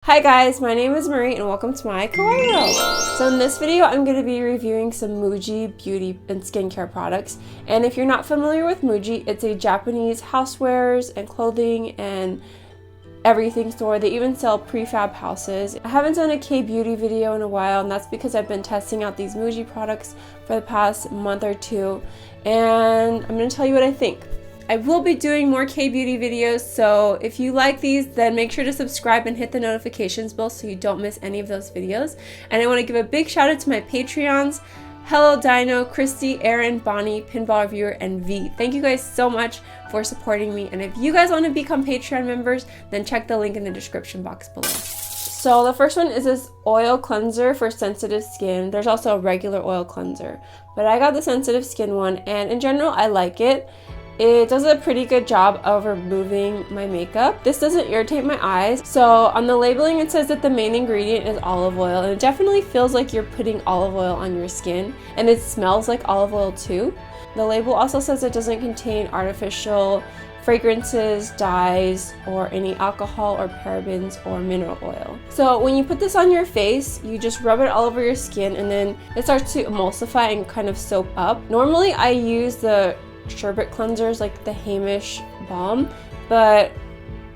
Hi guys, my name is Marie and welcome to my Kawaii world. So in this video, I'm going to be reviewing some Muji beauty and skincare products. And if you're not familiar with Muji, it's a Japanese housewares and clothing and everything store. They even sell prefab houses. I haven't done a K-beauty video in a while, and that's because I've been testing out these Muji products for the past month or two. And I'm going to tell you what I think. I will be doing more K-beauty videos, so if you like these, then make sure to subscribe and hit the notifications bell so you don't miss any of those videos. And I want to give a big shout out to my Patreons, Hello Dino, Christy, Aaron, Bonnie, Pinball Reviewer, and V. Thank you guys so much for supporting me, and if you guys want to become Patreon members, then check the link in the description box below. So the first one is this oil cleanser for sensitive skin. There's also a regular oil cleanser, but I got the sensitive skin one, and in general I like it. It does a pretty good job of removing my makeup. This doesn't irritate my eyes. So on the labeling it says that the main ingredient is olive oil, and it definitely feels like you're putting olive oil on your skin, and it smells like olive oil too. The label also says it doesn't contain artificial fragrances, dyes, or any alcohol or parabens or mineral oil. So when you put this on your face, you just rub it all over your skin and then it starts to emulsify and kind of soap up. Normally I use the sherbet cleansers like the Hamish balm, but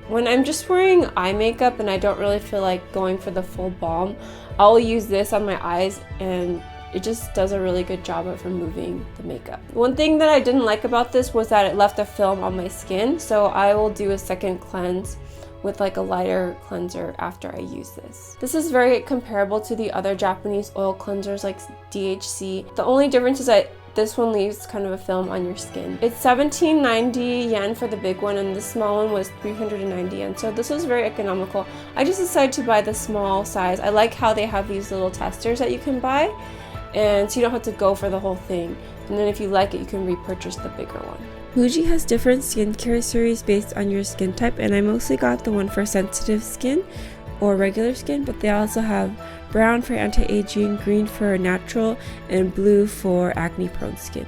when I'm just wearing eye makeup and I don't really feel like going for the full balm, I'll use this on my eyes, and it just does a really good job of removing the makeup. One thing that I didn't like about this was that it left a film on my skin, so I will do a second cleanse with like a lighter cleanser after I use this. This is very comparable to the other Japanese oil cleansers like DHC. The only difference is that this one leaves kind of a film on your skin. It's 1790 yen for the big one, and the small one was 390 yen. So this was very economical. I just decided to buy the small size. I like how they have these little testers that you can buy, and so you don't have to go for the whole thing. And then if you like it, you can repurchase the bigger one. Muji has different skincare series based on your skin type, and I mostly got the one for sensitive skin or regular skin, but they also have brown for anti-aging, green for natural, and blue for acne-prone skin.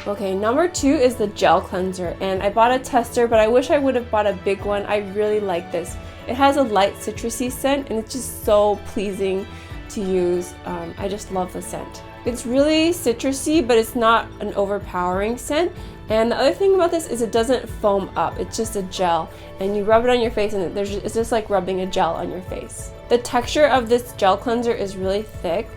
Okay, number 2 is the gel cleanser, and I bought a tester, but I wish I would have bought a big one. I really like this. It has a light citrusy scent, and it's just so pleasing to use. I just love the scent. It's really citrusy, but it's not an overpowering scent. And the other thing about this is it doesn't foam up. It's just a gel, and you rub it on your face, and it's just like rubbing a gel on your face. The texture of this gel cleanser is really thick,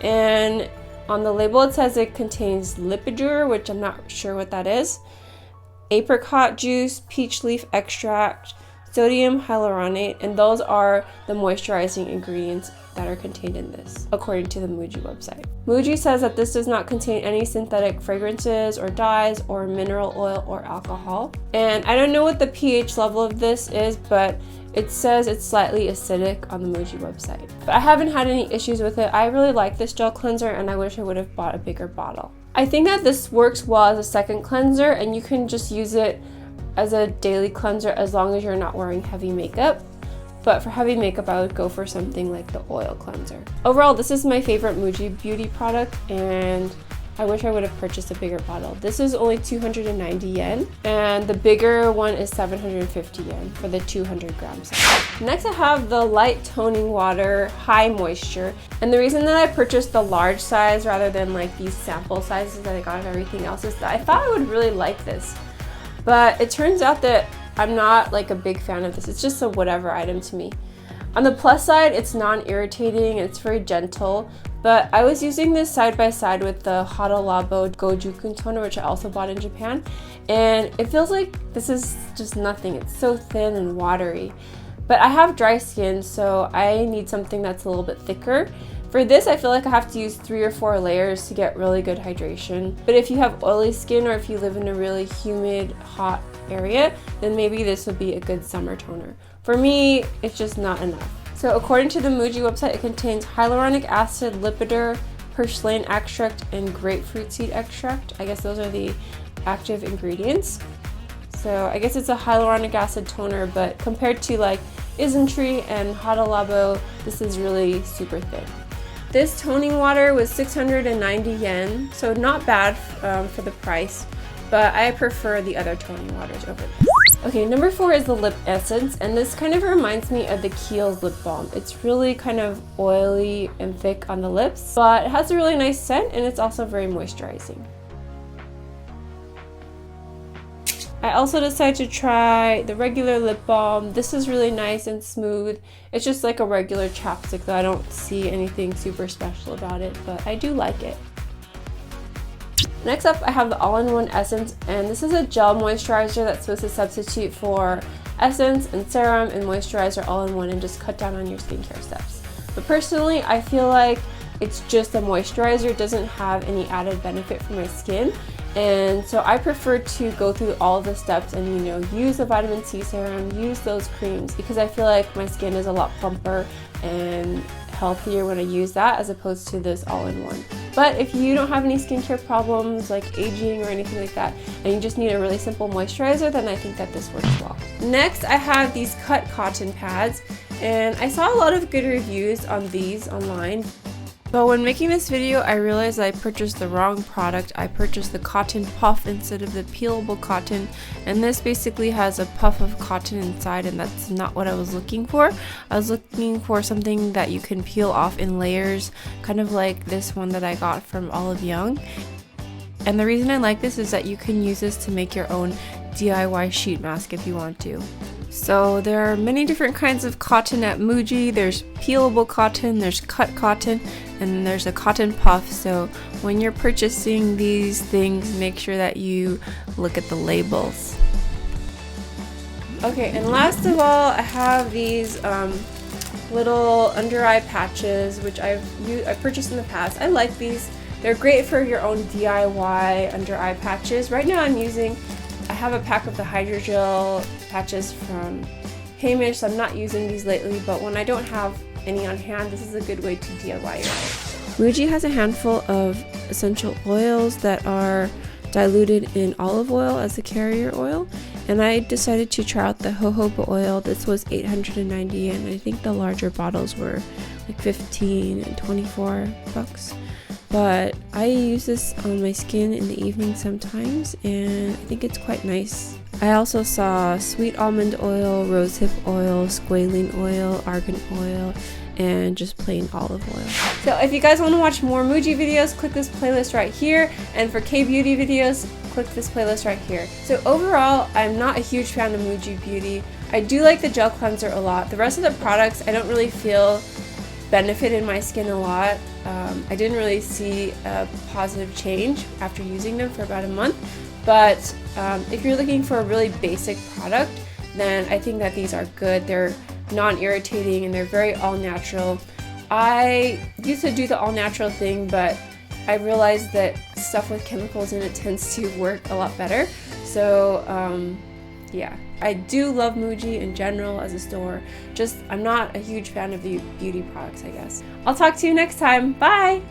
and on the label it says it contains lipidure, which I'm not sure what that is, apricot juice, peach leaf extract, sodium hyaluronate, and those are the moisturizing ingredients that are contained in this, according to the Muji website. Muji says that this does not contain any synthetic fragrances or dyes or mineral oil or alcohol. And I don't know what the pH level of this is, but it says it's slightly acidic on the Muji website. But I haven't had any issues with it. I really like this gel cleanser, and I wish I would have bought a bigger bottle. I think that this works well as a second cleanser, and you can just use it as a daily cleanser as long as you're not wearing heavy makeup. But for heavy makeup, I would go for something like the oil cleanser. Overall, this is my favorite Muji beauty product, and I wish I would have purchased a bigger bottle. This is only 290 yen, and the bigger one is 750 yen for the 200 gram size. Next, I have the Light Toning Water High Moisture, and the reason that I purchased the large size rather than like these sample sizes that I got of everything else is that I thought I would really like this. But it turns out that I'm not like a big fan of this. It's just a whatever item to me. On the plus side, it's non-irritating, it's very gentle, but I was using this side by side with the Hada Labo Goju-kun toner, which I also bought in Japan, and it feels like this is just nothing. It's so thin and watery. But I have dry skin, so I need something that's a little bit thicker. For this, I feel like I have to use 3 or 4 layers to get really good hydration. But if you have oily skin, or if you live in a really humid, hot area, then maybe this would be a good summer toner. For me, it's just not enough. So according to the Muji website, it contains hyaluronic acid, lipidure, purslane extract, and grapefruit seed extract. I guess those are the active ingredients. So I guess it's a hyaluronic acid toner, but compared to like Isntree and Hada Labo, this is really super thin. This toning water was 690 yen, so not bad for the price, but I prefer the other toning waters over this. Okay, number 4 is the lip essence, and this kind of reminds me of the Kiehl's lip balm. It's really kind of oily and thick on the lips, but it has a really nice scent and it's also very moisturizing. I also decided to try the regular lip balm. This is really nice and smooth. It's just like a regular chapstick, though I don't see anything super special about it, but I do like it. Next up, I have the all-in-one essence, and this is a gel moisturizer that's supposed to substitute for essence and serum and moisturizer all in one and just cut down on your skincare steps. But personally, I feel like it's just a moisturizer. It doesn't have any added benefit for my skin, and so I prefer to go through all the steps and use the vitamin C serum, use those creams, because I feel like my skin is a lot plumper and healthier when I use that as opposed to this all-in-one. But if you don't have any skincare problems like aging or anything like that, and you just need a really simple moisturizer, then I think that this works well. Next, I have these cut cotton pads, and I saw a lot of good reviews on these online. But when making this video, I realized I purchased the wrong product. I purchased the cotton puff instead of the peelable cotton, and this basically has a puff of cotton inside, and that's not what I was looking for. I was looking for something that you can peel off in layers, kind of like this one that I got from Olive Young. And the reason I like this is that you can use this to make your own DIY sheet mask if you want to. So there are many different kinds of cotton at Muji. There's peelable cotton, there's cut cotton, and there's a cotton puff. So when you're purchasing these things, make sure that you look at the labels. Okay, and last of all, I have these little under eye patches, which I've purchased in the past. I like these. They're great for your own DIY under eye patches. Right now I have a pack of the hydrogel patches from Hamish, so I'm not using these lately, but when I don't have any on hand, this is a good way to DIY it. Muji has a handful of essential oils that are diluted in olive oil as a carrier oil, and I decided to try out the jojoba oil. This was 890 yen, and I think the larger bottles were like 15 and 24 bucks. But I use this on my skin in the evening sometimes, and I think it's quite nice. I also saw sweet almond oil, rosehip oil, squalene oil, argan oil, and just plain olive oil. So if you guys want to watch more Muji videos, click this playlist right here, and for K-beauty videos, click this playlist right here. So overall, I'm not a huge fan of Muji Beauty. I do like the gel cleanser a lot. The rest of the products, I don't really feel benefited my skin a lot. I didn't really see a positive change after using them for about a month, but if you're looking for a really basic product, then I think that these are good. They're non-irritating and they're very all-natural. I used to do the all-natural thing, but I realized that stuff with chemicals in it tends to work a lot better. So yeah, I do love Muji in general as a store, just I'm not a huge fan of the beauty products, I guess. I'll talk to you next time. Bye!